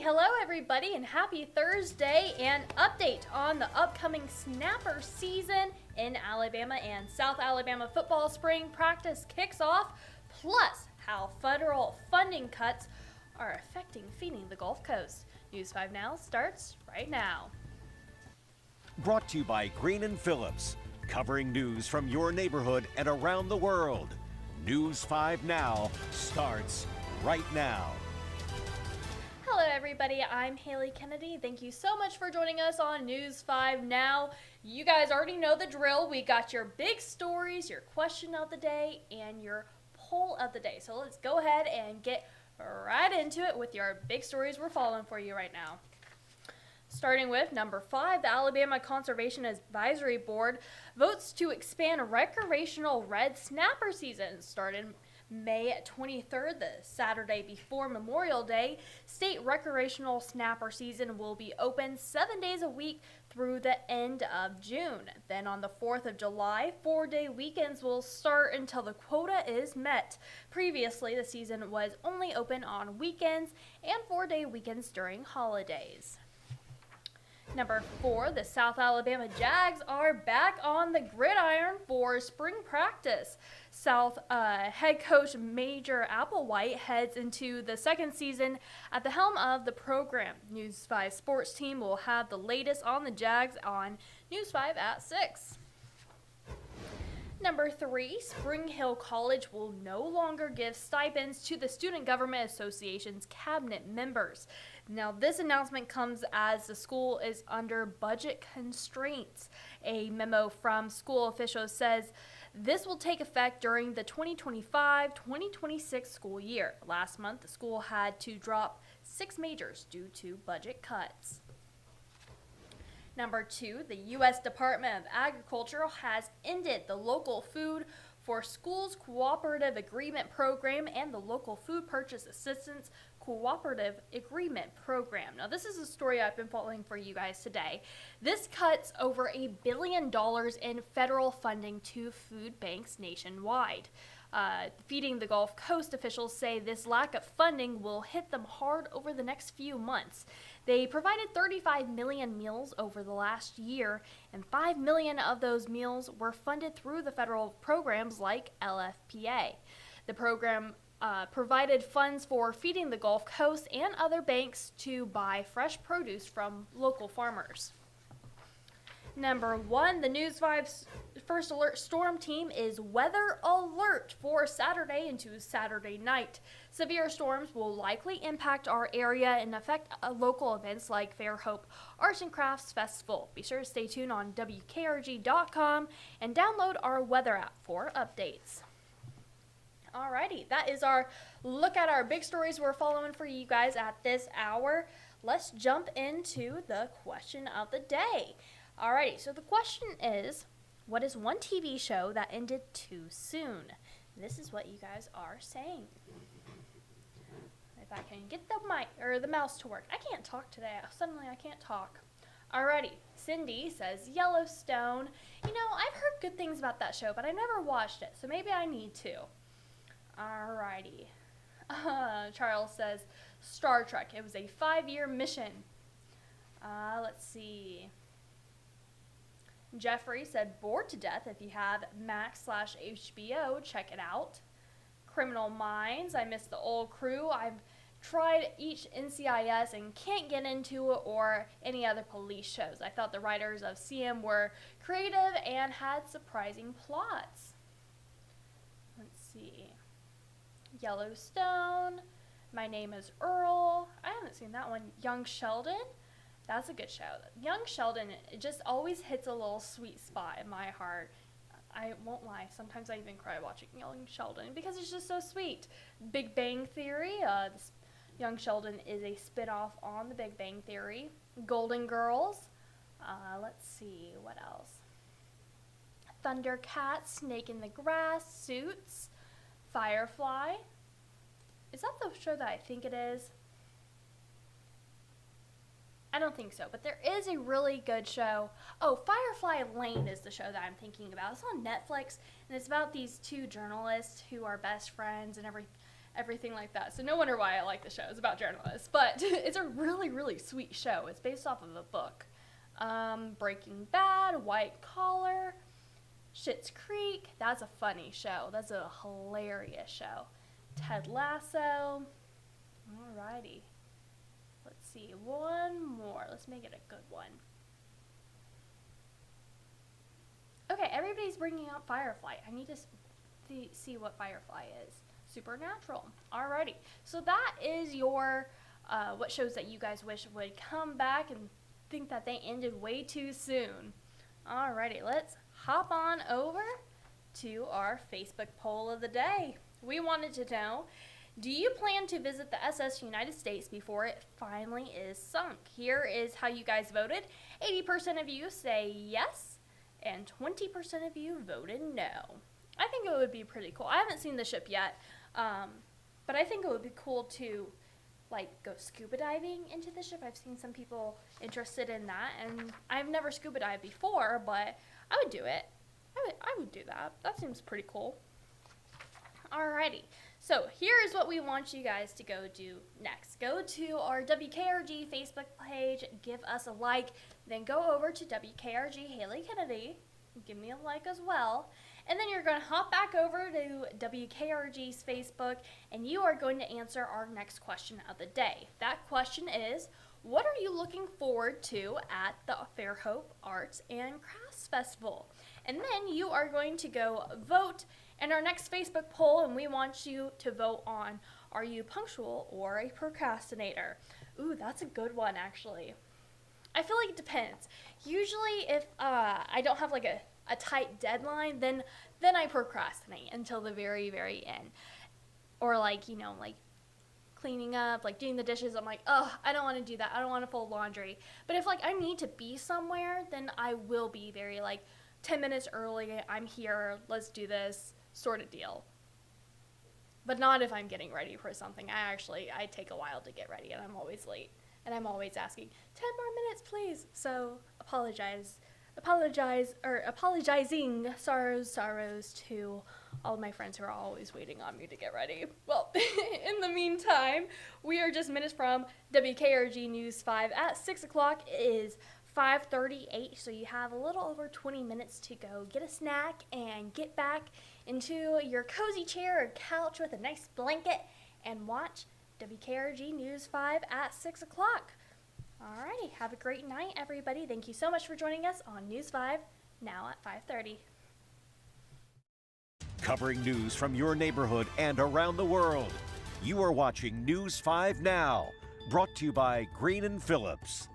Hello everybody and happy Thursday, and update on the upcoming snapper season in Alabama and South Alabama football. Spring practice kicks off, plus how federal funding cuts are affecting feeding the Gulf Coast. News 5 Now starts right now. Brought to you by Green & Phillips, covering news from your neighborhood and around the world. News 5 Now starts right now. Hello everybody, I'm Haley Kennedy. Thank you so much for joining us on News 5 Now. You guys already know the drill. We got your big stories, your question of the day, and your poll of the day. So let's go ahead and get right into it with your big stories we're following for you right now. Starting with number 5, the Alabama Conservation Advisory Board votes to expand recreational red snapper season starting May 23rd, the Saturday before Memorial Day. State recreational snapper season will be open 7 days a week through the end of June. Then on the 4th of July, 4-day weekends will start until the quota is met. Previously, the season was only open on weekends and 4-day weekends during holidays. Number 4, the South Alabama Jags are back on the gridiron for spring practice. South head coach Major Applewhite heads into the second season at the helm of the program. News 5 sports team will have the latest on the Jags on News 5 at 6. Number 3, Spring Hill College will no longer give stipends to the Student Government Association's cabinet members. Now, this announcement comes as the school is under budget constraints. A memo from school officials says this will take effect during the 2025-2026 school year. Last month, the school had to drop 6 majors due to budget cuts. Number 2, the U.S. Department of Agriculture has ended the Local Food for Schools Cooperative Agreement Program and the Local Food Purchase Assistance Cooperative Agreement Program. Now, this is a story I've been following for you guys today. This cuts over $1 billion in federal funding to food banks nationwide. Feeding the Gulf Coast officials say this lack of funding will hit them hard over the next few months. They provided 35 million meals over the last year, and 5 million of those meals were funded through the federal programs like LFPA. The program provided funds for Feeding the Gulf Coast and other banks to buy fresh produce from local farmers. Number 1, the News 5's First Alert Storm Team is weather alert for Saturday into Saturday night. Severe storms will likely impact our area and affect local events like Fairhope Arts and Crafts Festival. Be sure to stay tuned on WKRG.com and download our weather app for updates. Alrighty, that is our look at our big stories we're following for you guys at this hour. Let's jump into the question of the day. Alrighty, so the question is, what is one TV show that ended too soon? This is what you guys are saying. If I can get the mic or the mouse to work. I can't talk today. Suddenly I can't talk. Alrighty, Cindy says Yellowstone. You know, I've heard good things about that show, but I never watched it, so maybe I need to. Alrighty. Charles says Star Trek. It was a 5-year mission. Let's see. Jeffrey said Bored to Death. If you have Max/HBO, check it out. Criminal Minds. I miss the old crew. I've tried each NCIS and can't get into it or any other police shows. I thought the writers of CM were creative and had surprising plots. Let's see. Yellowstone. My Name is Earl. I haven't seen that one. Young Sheldon. That's a good show. Young Sheldon, it just always hits a little sweet spot in my heart. I won't lie. Sometimes I even cry watching Young Sheldon because it's just so sweet. Big Bang Theory. Young Sheldon is a spinoff on The Big Bang Theory. Golden Girls. Let's see. What else? Thundercats. Snake in the Grass. Suits. Firefly. Is that the show that I think it is? I don't think so, but there is a really good show. Oh, Firefly Lane is the show that I'm thinking about. It's on Netflix, and it's about these two journalists who are best friends and everything like that. So no wonder why I like the show. It's about journalists, but it's a really, really sweet show. It's based off of a book. Breaking Bad, White Collar, Schitt's Creek. That's a funny show. That's a hilarious show. Ted Lasso. Alrighty. Let's see. One more. Let's make it a good one. Okay, everybody's bringing up Firefly. I need to see what Firefly is. Supernatural. Alrighty. So that is your, what shows that you guys wish would come back and think that they ended way too soon. Alrighty, let's hop on over to our Facebook poll of the day. We wanted to know, do you plan to visit the SS United States before it finally is sunk? Here is how you guys voted. 80% of you say yes, and 20% of you voted no. I think it would be pretty cool. I haven't seen the ship yet, but I think it would be cool to go scuba diving into the ship. I've seen some people interested in that, and I've never scuba dived before, but I would do it. I would do that. That seems pretty cool. Alrighty, so here is what we want you guys to go do next. Go to our WKRG Facebook page, give us a like, then go over to WKRG Haley Kennedy, give me a like as well, and then you're going to hop back over to WKRG's Facebook, and you are going to answer our next question of the day. That question is, what are you looking forward to at the Fairhope Arts and Crafts Festival? And then you are going to go vote in our next Facebook poll, and we want you to vote on, are you punctual or a procrastinator? Ooh, that's a good one, actually. I feel like it depends. Usually if I don't have a tight deadline, then I procrastinate until the very, very end. Or cleaning up, doing the dishes, I'm like, oh, I don't want to do that. I don't want to fold laundry. But if I need to be somewhere, then I will be very 10 minutes early, I'm here, let's do this sort of deal. But not if I'm getting ready for something. I take a while to get ready, and I'm always late. And I'm always asking, 10 more minutes, please. So apologizing sorrows to all of my friends who are always waiting on me to get ready. Well, in the meantime, we are just minutes from WKRG News 5 at 6 o'clock. It is 5:38, so you have a little over 20 minutes to go get a snack and get back into your cozy chair or couch with a nice blanket and watch WKRG News 5 at 6 o'clock. Alrighty, have a great night, everybody. Thank you so much for joining us on News 5, now at 5:30. Covering news from your neighborhood and around the world. You are watching News 5 Now, brought to you by Green & Phillips.